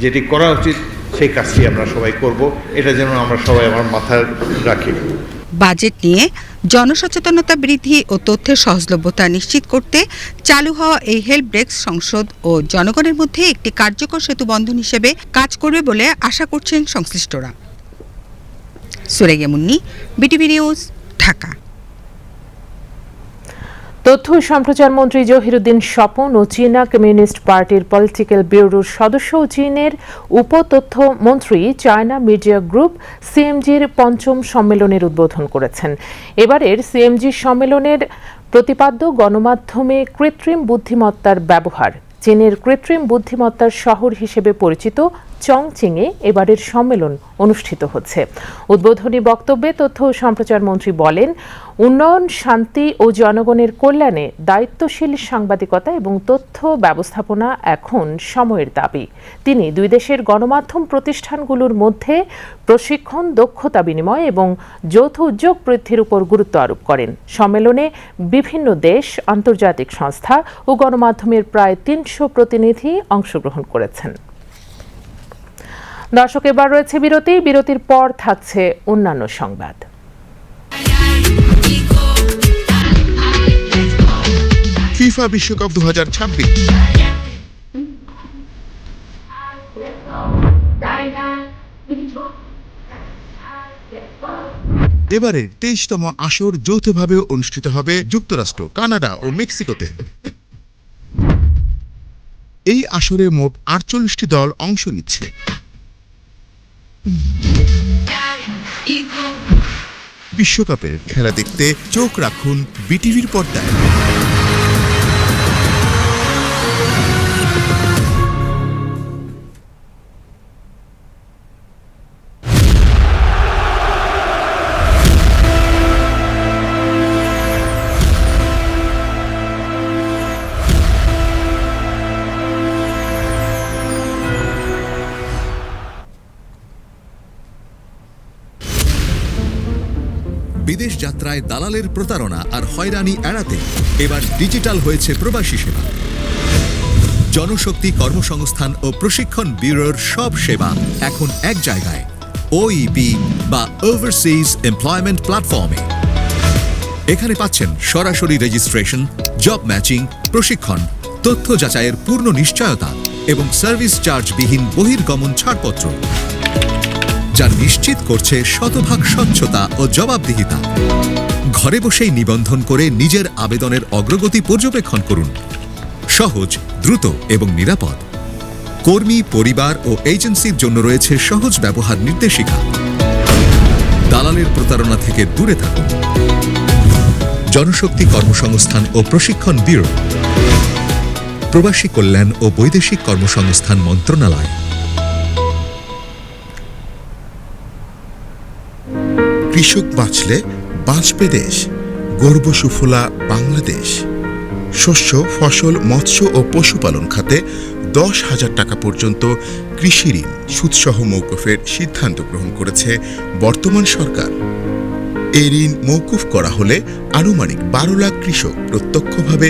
E: যেটি করা উচিত সেই কাজটি আমরা সবাই করব। এটা যেন আমরা সবাই আমার মাথায় রাখি।
J: বাজেট নিয়ে জনসচেতনতা বৃদ্ধি ও তথ্যের সহজলভ্যতা নিশ্চিত করতে চালু হওয়া এই হেল্প ডেস্ক সংসদ ও জনগণের মধ্যে একটি কার্যকর সেতুবন্ধন হিসেবে কাজ করবে বলে আশা করছেন সংশ্লিষ্টরা। Suraiya Munni, BTV news, Dhaka.
A: তথ্য ও সম্প্রচার মন্ত্রী জহিরুদ্দিন স্বপন ও চীনা কমিউনিস্ট পার্টির পলিটিক্যাল ব্যুরোর সদস্য ও চীনের উপতথ্য মন্ত্রী চায়না মিডিয়া গ্রুপ সিএমজির ৫ম সম্মেলনের উদ্বোধন করেছেন। এবারের সিএমজি সম্মেলনের প্রতিপাদ্য গণমাধ্যমে কৃত্রিম বুদ্ধিমত্তার ব্যবহার। চীনের কৃত্রিম বুদ্ধিমত্তার শহর হিসেবে পরিচিত চংচিংয়ে এবারের সম্মেলন অনুষ্ঠিত হচ্ছে। উদ্বোধনী বক্তব্যে তথ্য ও সম্প্রচার মন্ত্রী বলেন, উন্নয়ন, শান্তি ও জনগণের কল্যাণে দায়িত্বশীল সাংবাদিকতা এবং তথ্য ব্যবস্থাপনা এখন সময়ের দাবি। তিনি দুই দেশের গণমাধ্যম প্রতিষ্ঠানগুলোর মধ্যে প্রশিক্ষণ, দক্ষতা বিনিময় এবং যৌথ উদ্যোগ বৃদ্ধির উপর গুরুত্ব আরোপ করেন। সম্মেলনে বিভিন্ন দেশ, আন্তর্জাতিক সংস্থা ও গণমাধ্যমের প্রায় ৩০০ প্রতিনিধি অংশগ্রহণ করেছেন। দর্শক, এবার রয়েছে বিরতি। বিরতির পর থাকছে অন্যান্য সংবাদ।
N: ফিফা বিশ্বকাপ 2026 এবারে 23তম আসর যৌথভাবে অনুষ্ঠিত হবে যুক্তরাষ্ট্র, কানাডা ও মেক্সিকোতে। এই আসরে মোট 48টি দল অংশ নিচ্ছে। বিশ্বকাপের খেলা দেখতে চোখ রাখুন বিটিভির পর্দায়।
O: বিদেশ যাত্রায় দালালের প্রতারণা আর হয়রানি এড়াতে এবার ডিজিটাল হয়েছে প্রবাসী সেবা। জনশক্তি কর্মসংস্থান ও প্রশিক্ষণ ব্যুরোর সব সেবা এখন এক জায়গায়, ওইপি বা ওভারসিজ এমপ্লয়মেন্ট প্ল্যাটফর্মে। এখানে পাচ্ছেন সরাসরি রেজিস্ট্রেশন, জব ম্যাচিং, প্রশিক্ষণ, তথ্য যাচাইয়ের পূর্ণ নিশ্চয়তা এবং সার্ভিস চার্জবিহীন বহির্গমন ছাড়পত্র, যা নিশ্চিত করছে শতভাগ স্বচ্ছতা ও জবাবদিহিতা। ঘরে বসেই নিবন্ধন করে নিজের আবেদনের অগ্রগতি পর্যবেক্ষণ করুন। সহজ, দ্রুত এবং নিরাপদ। কর্মী, পরিবার ও এজেন্সির জন্য রয়েছে সহজ ব্যবহার নির্দেশিকা। দালালের প্রতারণা থেকে দূরে থাকুন। জনশক্তি কর্মসংস্থান ও প্রশিক্ষণ ব্যুরো, প্রবাসী কল্যাণ ও বৈদেশিক কর্মসংস্থান মন্ত্রণালয়।
N: কৃষক বাঁচলে বাঁচবে দেশ, গর্ব সুফলা বাংলাদেশ। শস্য, ফসল, মৎস্য ও পশুপালন খাতে 10,000 টাকা পর্যন্ত কৃষি ঋণ সুদসহ মওকুফের সিদ্ধান্ত গ্রহণ করেছে বর্তমান সরকার। এই ঋণ মওকুফ করা হলে আনুমানিক 12 লাখ কৃষক প্রত্যক্ষভাবে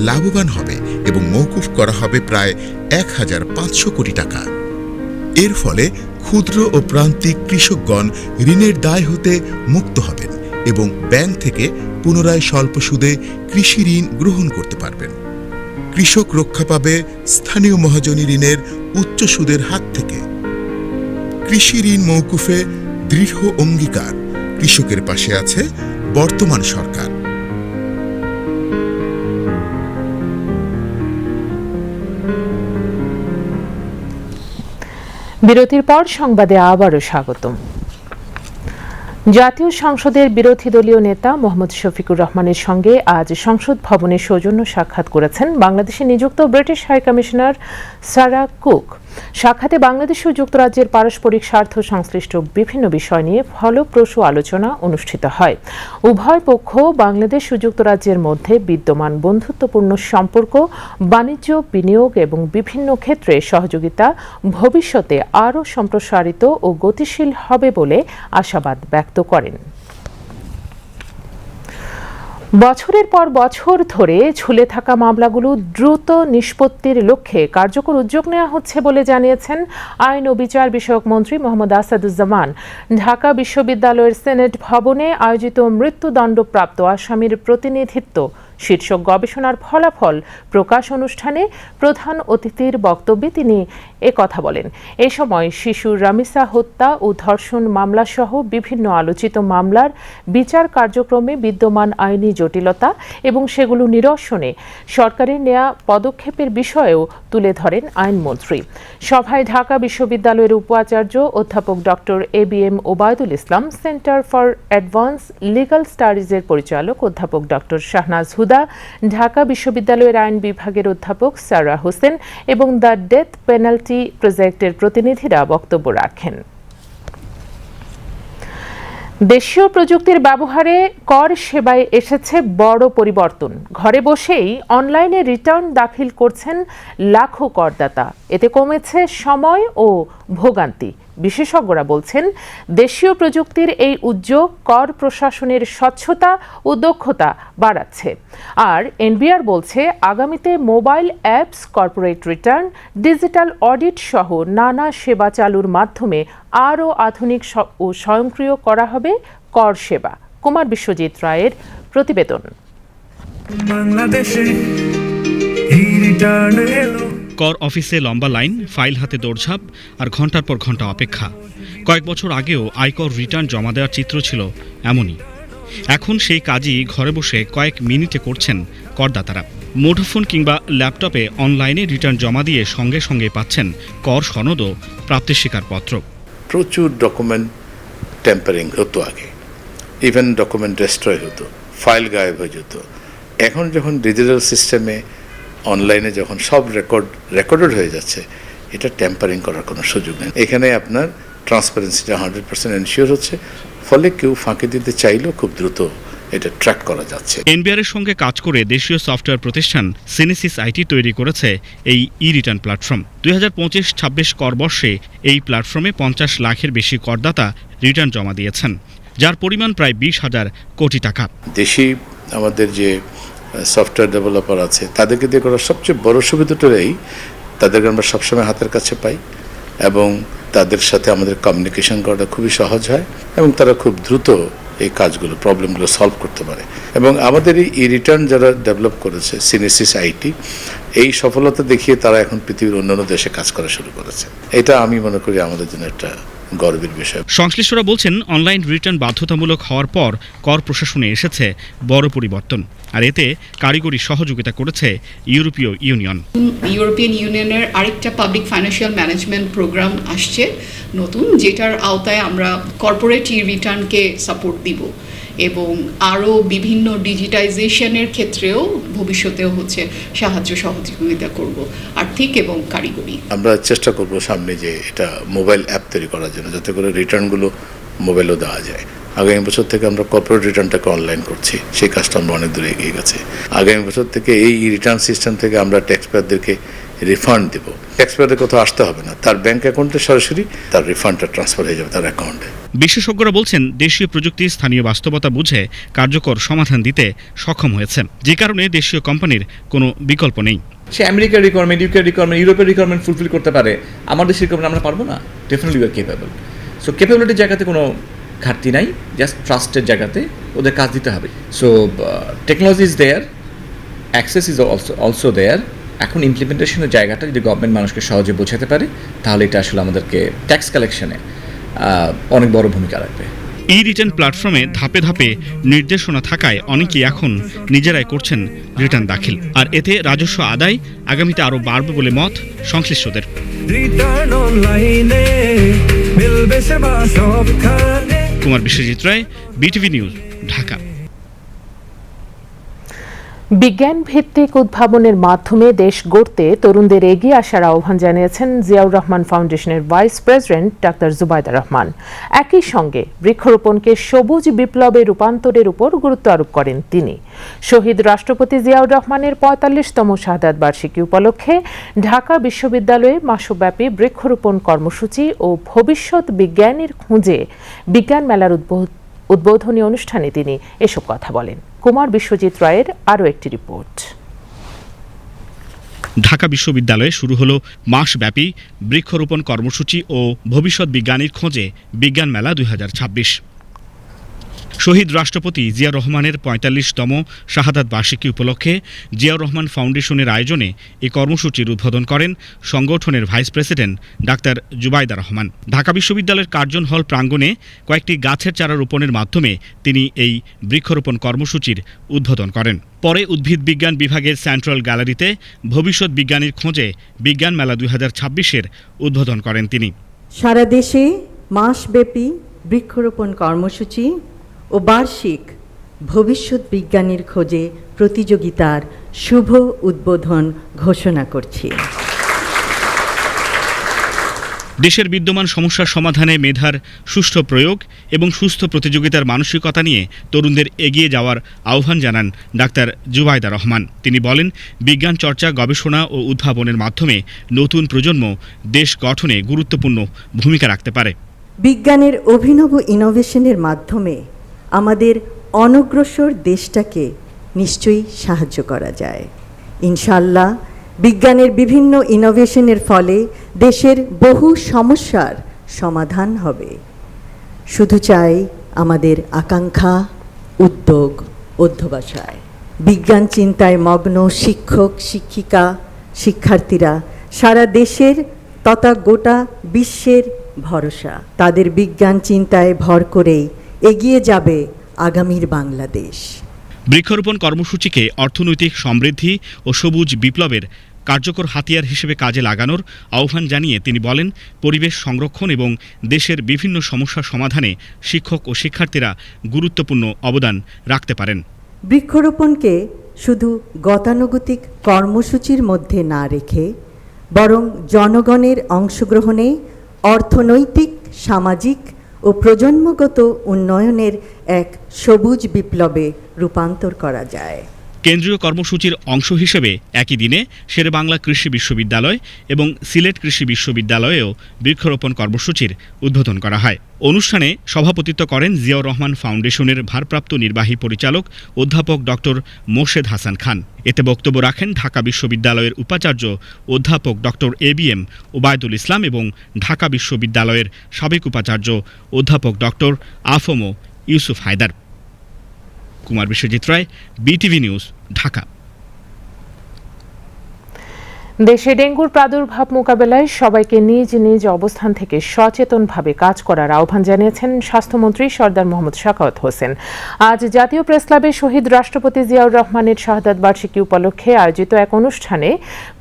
N: লাভবান হবে এবং মওকুফ করা হবে প্রায় 1,500 কোটি টাকা। এর ফলে ক্ষুদ্র ও প্রান্তিক কৃষকগণ ঋণের দায় হতে মুক্ত হবেন এবং ব্যাংক থেকে পুনরায় স্বল্প সুদে কৃষি ঋণ গ্রহণ করতে পারবেন। কৃষক রক্ষা পাবে স্থানীয় মহাজনী ঋণের উচ্চ সুদের হাত থেকে। কৃষি ঋণ মওকুফে দৃঢ় অঙ্গীকার, কৃষকের পাশে আছে বর্তমান সরকার।
A: বিরতির পর সংবাদে আবারও স্বাগতম। জাতীয় সংসদের বিরোধী দলীয় নেতা মোহাম্মদ শফিকুর রহমানের সঙ্গে আজ সংসদ ভবনে সৌজন্য সাক্ষাৎ করেছেন বাংলাদেশে নিযুক্ত British high commissioner Sarah Cooke. সাক্ষাতে বাংলাদেশ ও যুক্তরাজ্যের পারস্পরিক স্বার্থ সংশ্লিষ্ট বিভিন্ন বিষয় নিয়ে ফলপ্রসূ আলোচনা অনুষ্ঠিত হয়। উভয় পক্ষ বাংলাদেশ ও যুক্তরাজ্যের মধ্যে বিদ্যমান বন্ধুত্বপূর্ণ সম্পর্ক, বাণিজ্য, বিনিয়োগ এবং বিভিন্ন ক্ষেত্রে সহযোগিতা ভবিষ্যতে আরও সম্প্রসারিত ও গতিশীল হবে বলে আশাবাদ ব্যক্ত করেন। বছরের পর বছর ধরে ঝুলে থাকা মামলাগুলো দ্রুত নিষ্পত্তির লক্ষ্যে কার্যকর উদ্যোগ নেওয়া হচ্ছে বলে জানিয়েছেন আইন ও বিচার বিষয়ক মন্ত্রী মোহাম্মদ আসাদুজ্জামান। ঢাকা বিশ্ববিদ্যালয়ের সেনেট ভবনে আয়োজিত মৃত্যুদণ্ডপ্রাপ্ত আসামির প্রতিনিধিত্ব শীর্ষক গবেষণার ফলাফল প্রকাশ অনুষ্ঠানে প্রধান অতিথির বক্তব্যে তিনি একথা বলেন। এ সময় শিশু রামিসা হত্যা ও ধর্ষণ মামলাসহ বিভিন্ন আলোচিত মামলার বিচার কার্যক্রমে বিদ্যমান আইনি জটিলতা এবং সেগুলো নিরসনে সরকারের নেয়া পদক্ষেপের বিষয়েও তুলে ধরেন আইনমন্ত্রী। সভায় ঢাকা বিশ্ববিদ্যালয়ের উপাচার্য অধ্যাপক doctor ABM Obaidul Islam, centre for advance legal স্টাডিজের পরিচালক অধ্যাপক ডক্টর শাহনাজ হুদা, ঢাকা বিশ্ববিদ্যালয়ের আইন বিভাগের অধ্যাপক সারা হোসেন এবং দ্য ডেথ পেনাল্টি প্রজেক্টের প্রতিনিধিরা বক্তব্য রাখেন। দেশীয় প্রযুক্তির ব্যবহারে কর সেবায় এসেছে বড় পরিবর্তন। ঘরে বসেই অনলাইনে রিটার্ন দাখিল করছেন লাখো করদাতা। এতে কমেছে সময় ও ভোগান্তি। বিশেষজ্ঞরা বলছেন, দেশীয় প্রযুক্তির এই উদ্যোগ কর প্রশাসনের স্বচ্ছতা ও দক্ষতা বাড়াচ্ছে। আর এনবিআর বলছে, আগামীতে mobile apps, corporate return, digital audit সহ নানা সেবা চালুর মাধ্যমে আরও আধুনিক ও স্বয়ংক্রিয় করা হবে কর সেবা। কুমার বিশ্বজিৎ রায়ের প্রতিবেদন।
B: কর অফিসে লম্বা লাইন, ফাইল হাতে দৌড়ঝাঁপ আর ঘন্টার পর ঘন্টা অপেক্ষা। কয়েক বছর আগেও আয়কর রিটার্ন জমা দেওয়ার চিত্র ছিল এমনই। এখন সেই কাজই ঘরে বসে কয়েক মিনিটে করছেন করদাতারা। মুঠোফোন কিংবা ল্যাপটপে অনলাইনে রিটার্ন জমা দিয়ে সঙ্গে সঙ্গে পাচ্ছেন কর সনদ ও প্রাপ্তির স্বীকারপত্র।
P: প্রচুর ডকুমেন্ট টেম্পারিং হতো আগে, ইভেন ডকুমেন্ট ডেস্ট্রয় হতো, ফাইল গায়েব হয়ে যেত। এখন যখন ডিজিটাল সিস্টেমে অনলাইনে যখন সব রেকর্ডেড হয়ে যাচ্ছে, এটা ট্যাম্পারিং করার কোনো সুযোগ নেই। এখানে আপনার ট্রান্সপারেন্সিটা 100% এনশিওর হচ্ছে, ফলে কেউ ফাঁকি দিতে চাইলেও খুব দ্রুত এটা ট্র্যাক করা যাচ্ছে।
B: এনবিআর এর সঙ্গে কাজ করে দেশীয় সফটওয়্যার প্রতিষ্ঠান সিনেসিস আইটি তৈরি করেছে এই রিটার্ন প্ল্যাটফর্ম। 2025-26 কর বর্ষে এই প্ল্যাটফর্মে 50 লাখের বেশি করদাতা রিটার্ন জমা দিয়েছেন, যার পরিমাণ প্রায় 20,000 কোটি টাকা।
P: দেশি আমাদের যে সফটওয়্যার ডেভেলপার আছে, তাদেরকে দিয়ে করার সবচেয়ে বড় সুবিধাটাই তাদেরকে আমরা সবসময় হাতের কাছে পাই এবং তাদের সাথে আমাদের কমিউনিকেশন করাটা খুবই সহজ হয় এবং তারা খুব দ্রুত এই কাজগুলো, প্রবলেমগুলো সলভ করতে পারে। এবং আমাদের এই রিটার্ন যারা ডেভেলপ করেছে সিনেসিস আইটি, এই সফলতা দেখিয়ে তারা এখন পৃথিবীর অন্যান্য দেশে কাজ করা শুরু করেছে। এটা আমি মনে করি আমাদের জন্য একটা গর্বের বিষয়।
B: সংশ্লিষ্টরা বলছেন, অনলাইন রিটার্ন বাধ্যতামূলক হওয়ার পর কর প্রশাসনে এসেছে বড় পরিবর্তন, আর এতে কারিগরি সহযোগিতা করেছে ইউরোপীয় ইউনিয়ন।
Q: ইউরোপিয়ান ইউনিয়নের আরেকটা পাবলিক ফাইন্যান্সিয়াল ম্যানেজমেন্ট প্রোগ্রাম আসছে নতুন, যেটার আওতায় আমরা কর্পোরেট রিটার্নকে সাপোর্ট দিব এবং আরও বিভিন্ন ডিজিটাইজেশনের ক্ষেত্রেও ভবিষ্যতেও হচ্ছে সাহায্য সহযোগিতা করব, আর্থিক এবং কারিগরি।
P: আমরা চেষ্টা করব সামনে যে এটা মোবাইল অ্যাপ তৈরি করার জন্য, যাতে করে রিটার্নগুলো মোবাইলেও দেওয়া যায়। আগামী বছর থেকে আমরা কর্পোরেট রিটার্নটাকে অনলাইন করছি, সেই কাজটা আমরা অনেক দূরে এগিয়ে গেছে। আগামী বছর থেকে এই রিটার্ন সিস্টেম থেকে আমরা ট্যাক্স পেয়ারদেরকে রিফান্ড দেব। ট্যাক্স পেয়ারদের কোথাও আসতে হবে না, তার ব্যাংক অ্যাকাউন্টে সরাসরি তার রিফান্ডটা ট্রান্সফার হয়ে যাবে তার অ্যাকাউন্টে।
B: বিশেষজ্ঞরা বলছেন দেশীয় প্রযুক্তি স্থানীয় বাস্তবতা বুঝে কার্যকর সমাধান দিতে সক্ষম হয়েছে, যে কারণে দেশীয় কোম্পানির কোনো বিকল্প নেই।
R: সে আমেরিকার রিকোয়ারমেন্ট, ইউকের রিকোয়ারমেন্ট, ইউরোপের রিকোয়ারমেন্ট ফুলফিল করতে পারে, আমাদের দেশের রিকোয়ারমেন্ট আমরা পারবো না? Definitely we are capable. So কেপেবিলিটির জায়গাতে কোনো ঘাটতি নাই, জাস্ট ট্রাস্টের জায়গাতে ওদের কাজ দিতে হবে। So technology is there, access is also there. এখন ইমপ্লিমেন্টেশনের জায়গাটা যদি গভর্নমেন্ট মানুষকে সহজে বোঝাতে পারে, তাহলে এটা আসলে আমাদেরকে ট্যাক্স কালেকশনে অনেক বড় ভূমিকা রাখবে।
B: ই রিটার্ন প্ল্যাটফর্মে ধাপে ধাপে নির্দেশনা থাকায় অনেকেই এখন নিজেরাই করছেন রিটার্ন দাখিল, আর এতে রাজস্ব আদায় আগামীতে আরও বাড়বে বলে মত সংশ্লিষ্টদের। কুমার বিশ্বজিৎ রায়, বিটিভি নিউজ, ঢাকা।
A: বিজ্ঞান ভিত্তিক উদ্ভাবনের মাধ্যমে দেশ গড়তে তরুণদের এগিয়ে আসার আহ্বান জানিয়েছেন জিয়াউর রহমান ফাউন্ডেশনের vice president doctor Zubaida Rahman. একই সঙ্গে বৃক্ষরোপণকে সবুজ বিপ্লবে রূপান্তরের উপর গুরুত্ব আরোপ করেন তিনি। শহীদ রাষ্ট্রপতি জিয়াউর রহমানের ৪৫তম শাহাদাত বার্ষিকী উপলক্ষে ঢাকা বিশ্ববিদ্যালয়ে মাসব্যাপী বৃক্ষরোপণ কর্মসূচি ও ভবিষ্যৎ বিজ্ঞানীর খুঁজে বিজ্ঞান মেলার উদ্বোধনী অনুষ্ঠানে তিনি এসব কথা বলেন। কুমার বিশ্বজিৎ রায়ের আরও একটি রিপোর্ট।
B: ঢাকা বিশ্ববিদ্যালয়ে শুরু হলো মাসব্যাপী বৃক্ষরোপণ কর্মসূচি ও ভবিষ্যৎ বিজ্ঞানীর খোঁজে বিজ্ঞান মেলা ২০২৬। শহীদ রাষ্ট্রপতি জিয়া রহমানের ৪৫তম শাহাদাত বার্ষিকী উপলক্ষে জিয়াউর রহমান ফাউন্ডেশনের আয়োজনে এই কর্মসূচির উদ্বোধন করেন সংগঠনের vice president doctor Zubaida Rahman. Dhaka বিশ্ববিদ্যালয়ের কার্জন হল প্রাঙ্গণে কয়েকটি গাছের চারা রোপণের মাধ্যমে তিনি এই বৃক্ষরোপণ কর্মসূচির উদ্বোধন করেন। পরে উদ্ভিদ বিজ্ঞান বিভাগের সেন্ট্রাল গ্যালারিতে ভবিষ্যৎ বিজ্ঞানীর খোঁজে বিজ্ঞান মেলা ২০২৬-এর উদ্বোধন করেন তিনি।
S: সারা দেশে মাসব্যাপী বৃক্ষরোপণ কর্মসূচি ও বার্ষিক ভবিষ্যৎ বিজ্ঞানীর খোঁজে প্রতিযোগিতার শুভ উদ্বোধন ঘোষণা করছি।
B: দেশের বিদ্যমান সমস্যার সমাধানে মেধার সুষ্ঠু প্রয়োগ এবং সুস্থ প্রতিযোগিতার মানসিকতা নিয়ে তরুণদের এগিয়ে যাওয়ার আহ্বান জানান ডাক্তার জুবাইদা রহমান। তিনি বলেন, বিজ্ঞান চর্চা, গবেষণা ও উদ্ভাবনের মাধ্যমে নতুন প্রজন্ম দেশ গঠনে গুরুত্বপূর্ণ ভূমিকা রাখতে পারে।
S: বিজ্ঞানের অভিনব ইনোভেশনের মাধ্যমে আমাদের অনগ্রসর দেশটাকে নিশ্চয়ই সাহায্য করা যায়। ইনশাআল্লাহ বিজ্ঞানের বিভিন্ন ইনোভেশনের ফলে দেশের বহু সমস্যার সমাধান হবে। শুধু চাই আমাদের আকাঙ্ক্ষা, উদ্যোগ, অধ্যবসায়। বিজ্ঞান চিন্তায় মগ্ন শিক্ষক, শিক্ষিকা, শিক্ষার্থীরা সারা দেশের তথা গোটা বিশ্বের ভরসা। তাদের বিজ্ঞান চিন্তায় ভর করেই এগিয়ে যাবে আগামীর বাংলাদেশ।
B: বৃক্ষরোপণ কর্মসূচিকে অর্থনৈতিক সমৃদ্ধি ও সবুজ বিপ্লবের কার্যকর হাতিয়ার হিসেবে কাজে লাগানোর আহ্বান জানিয়ে তিনি বলেন, পরিবেশ সংরক্ষণ এবং দেশের বিভিন্ন সমস্যা সমাধানে শিক্ষক ও শিক্ষার্থীরা গুরুত্বপূর্ণ অবদান রাখতে পারেন।
S: বৃক্ষরোপণকে শুধু গতানুগতিক কর্মসূচির মধ্যে না রেখে বরং জনগণের অংশগ্রহণে অর্থনৈতিক, সামাজিক ও প্রজন্মগত উন্নয়নের এক সবুজ বিপ্লবে রূপান্তর করা যায়।
B: কেন্দ্রীয় কর্মসূচির অংশ হিসেবে একই দিনে শেরেবাংলা কৃষি বিশ্ববিদ্যালয় এবং সিলেট কৃষি বিশ্ববিদ্যালয়েও বৃক্ষরোপণ কর্মসূচির উদ্বোধন করা হয়। অনুষ্ঠানে সভাপতিত্ব করেন জিয়াউর রহমান ফাউন্ডেশনের ভারপ্রাপ্ত নির্বাহী পরিচালক অধ্যাপক ডক্টর মোর্শেদ হাসান খান। এতে বক্তব্য রাখেন ঢাকা বিশ্ববিদ্যালয়ের উপাচার্য অধ্যাপক ডক্টর এবিএম ওবায়দুল ইসলাম এবং ঢাকা বিশ্ববিদ্যালয়ের সাবেক উপাচার্য অধ্যাপক ডক্টর আফম ইউসুফ হায়দার। কুমার বিশ্বজিৎ রায়, বিটিভি নিউজ, ঢাকা।
A: দেশে ডেঙ্গুর প্রাদুর্ভাব মোকাবেলায় সবাইকে নিজ নিজ অবস্থান থেকে সচেতনভাবে কাজ করার আহ্বান জানিয়েছেন স্বাস্থ্যমন্ত্রী সরদার মোহাম্মদ সাখাওয়াত হোসেন। আজ জাতীয় প্রেসক্লাবে শহীদ রাষ্ট্রপতি জিয়াউর রহমানের শাহাদাত বার্ষিকী উপলক্ষে আয়োজিত এক অনুষ্ঠানে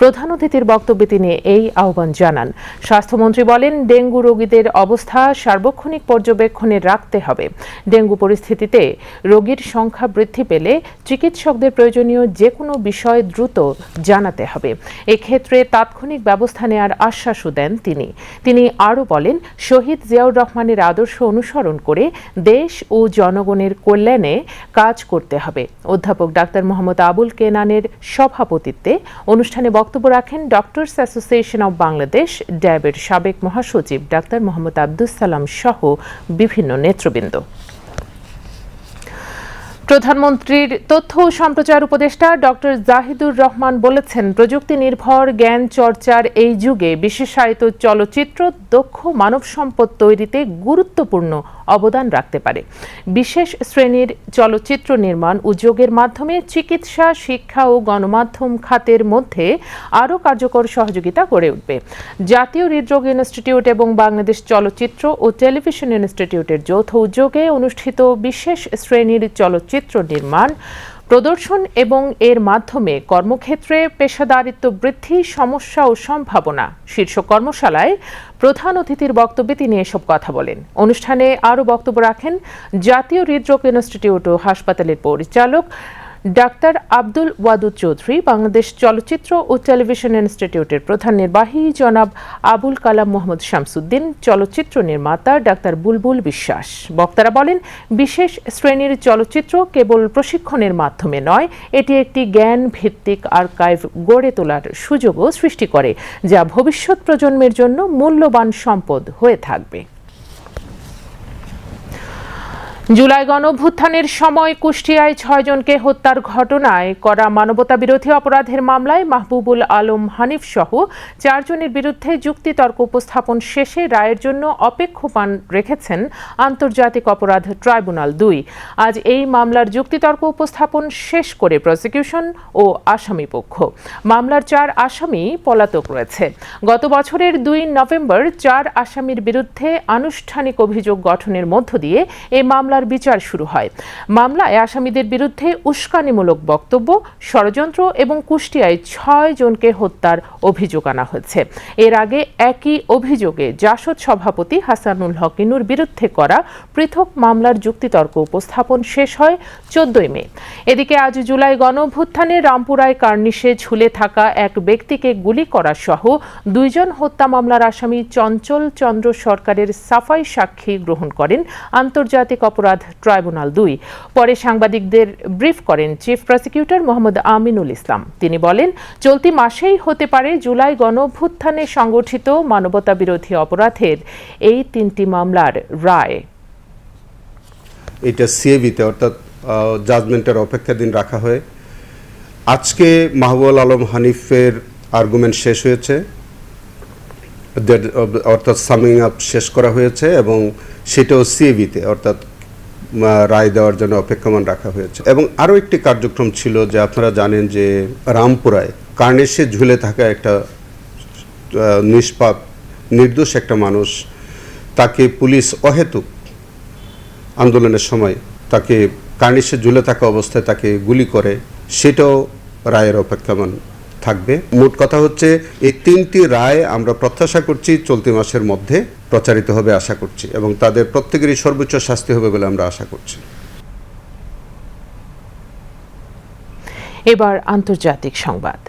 A: প্রধান অতিথির বক্তব্যে তিনি এই আহ্বান জানান। স্বাস্থ্যমন্ত্রী বলেন, ডেঙ্গু রোগীদের অবস্থা সার্বক্ষণিক পর্যবেক্ষণে রাখতে হবে। ডেঙ্গু পরিস্থিতিতে রোগীর সংখ্যা বৃদ্ধি পেলে চিকিৎসকদের প্রয়োজনীয় যে কোনো বিষয় দ্রুত জানাতে হবে। এক্ষেত্রে তাৎক্ষণিক ব্যবস্থা নেওয়ার আশ্বাসও দেন তিনি আরও বলেন, শহীদ জিয়াউর রহমানের আদর্শ অনুসরণ করে দেশ ও জনগণের কল্যাণে কাজ করতে হবে। অধ্যাপক ডাক্তার মোহাম্মদ আবুল কেনানের সভাপতিত্বে অনুষ্ঠানে বক্তব্য রাখেন ডক্টরস অ্যাসোসিয়েশন অব বাংলাদেশ, ড্যাবের সাবেক মহাসচিব ডাক্তার মোহাম্মদ আব্দুস সালাম সহ বিভিন্ন নেতৃবৃন্দ। প্রধানমন্ত্রীর তথ্য ও সম্প্রচার উপদেষ্টা ডক্টর জাহিদুর রহমান বলেছেন, প্রযুক্তি নির্ভর জ্ঞান চর্চার এই যুগে বিশেষায়িত চলচ্চিত্র দক্ষ মানব সম্পদ তৈরিতে গুরুত্বপূর্ণ অবদান রাখতে পারে। বিশেষ শ্রেণীর চলচ্চিত্র নির্মাণ উদ্যোগের মাধ্যমে চিকিৎসা, শিক্ষা ও গণমাধ্যম খাতের মধ্যে আরও কার্যকর সহযোগিতা গড়ে উঠবে। জাতীয় হৃদরোগ ইনস্টিটিউট এবং বাংলাদেশ চলচ্চিত্র ও টেলিভিশন ইনস্টিটিউটের যৌথ উদ্যোগে অনুষ্ঠিত বিশেষ শ্রেণীর চলচ্চিত্র নির্মাণ, প্রদর্শন এবং এর মাধ্যমে কর্মক্ষেত্রে পেশাদারিত্ব বৃদ্ধি, সমস্যা ও সম্ভাবনা শীর্ষক কর্মশালায় প্রধান অতিথির বক্তব্যে তিনি এসব কথা বলেন। অনুষ্ঠানে আরও বক্তব্য রাখেন জাতীয় হৃদরোগ ইনস্টিটিউট ও হাসপাতালের পরিচালক ডাক্তার আব্দুল ওয়াদুদ চৌধুরী, বাংলাদেশ চলচ্চিত্র ও টেলিভিশন ইনস্টিটিউটের প্রধান নির্বাহী জনাব আবুল কালাম মোহাম্মদ শামসুদ্দিন, চলচ্চিত্র নির্মাতা ডাক্তার বুলবুল বিশ্বাস। বক্তারা বলেন, বিশেষ শ্রেণীর চলচ্চিত্র কেবল প্রশিক্ষণের মাধ্যমে নয়, এটি একটি জ্ঞান ভিত্তিক আর্কাইভ গড়ে তোলার সুযোগও সৃষ্টি করে, যা ভবিষ্যৎ প্রজন্মের জন্য মূল্যবান সম্পদ হয়ে থাকবে। জুলাই গণঅভ্যুত্থানের সময় কুষ্টিয়ায় 6 জনকে হত্যার ঘটনায় করা মানবতাবিরোধী অপরাধের মামলায় মাহবুবুল আলম হানিফ সহ 4 জনের বিরুদ্ধে যুক্তিতর্ক উপস্থাপন শেষে রায়ের জন্য অপেক্ষমাণ রেখেছেন আন্তর্জাতিক অপরাধ ট্রাইব্যুনাল 2। আজ এই মামলার যুক্তিতর্ক উপস্থাপন শেষ করে প্রসিকিউশন ও আসামি পক্ষ। মামলার 4 আসামি পলাতক রয়েছে। গত বছরের 2 নভেম্বর 4 আসামির বিরুদ্ধে আনুষ্ঠানিক অভিযোগ গঠনের মধ্য দিয়ে এই মামলা বিচার শুরু হয়। মামলায় আসামিদের বিরুদ্ধে উস্কানিমূলক বক্তব্য, ষড়যন্ত্র এবং কুষ্টিয়ায় 6 জনকে হত্যার অভিযোগ আনা হয়েছে। এর আগে একই অভিযোগে জাসদ সভাপতি হাসানুল হক ইনুর বিরুদ্ধে করা পৃথক মামলার যুক্তিতর্ক উপস্থাপন শেষ হয় 14 মে। এদিকে আজ জুলাই গণঅভ্যুত্থানে রামপুরায় কার্নিশে ঝুলে থাকা এক ব্যক্তিকে গুলি করা সহ 2 জন হত্যা মামলার আসামি চঞ্চল চন্দ্র সরকারের সাফাই সাক্ষী গ্রহণ করেন আন্তর্জাতিক অপরাধ ট্রাইব্যুনাল 2। পরে সাংবাদিকদের ব্রিফ করেন চিফ প্রসিকিউটর মোহাম্মদ আমিনুল ইসলাম। তিনি বলেন, চলতি মাসেই হতে পারে জুলাই গণঅভ্যুত্থানে সংগঠিত মানবতাবিরোধী অপরাধের এই 3টি মামলার রায়।
T: এটা সিএবিতে অর্থাৎ জাজমেন্টের অপেক্ষাধীন রাখা হয়। আজকে মাহবুবুল আলম হানিফের আর্গুমেন্ট শেষ হয়েছে, অর্থাৎ সামিং আপ শেষ করা হয়েছে এবং সেটাও সিএবিতে অর্থাৎ রায় দেওয়ার জন্য অপেক্ষমান রাখা হয়েছে। এবং আরও একটি কার্যক্রম ছিল যে আপনারা জানেন যে রামপুরায় কার্নিশে ঝুলে থাকা একটা নিষ্পাপ নির্দোষ একটা মানুষ, তাকে পুলিশ অহেতুক আন্দোলনের সময় তাকে কার্নিশে ঝুলে থাকা অবস্থায় তাকে গুলি করে, সেটাও রায়ের অপেক্ষমান থাকবে। মোট কথা হচ্ছে এই 3টি রায় আমরা প্রত্যাশা করছি চলতি মাসের মধ্যে প্রচারিত হবে আশা করছি, এবং তাদের প্রত্যেকেরই সর্বোচ্চ শাস্তি হবে বলে আমরা আশা করছি।
A: এবার আন্তর্জাতিক সংবাদ।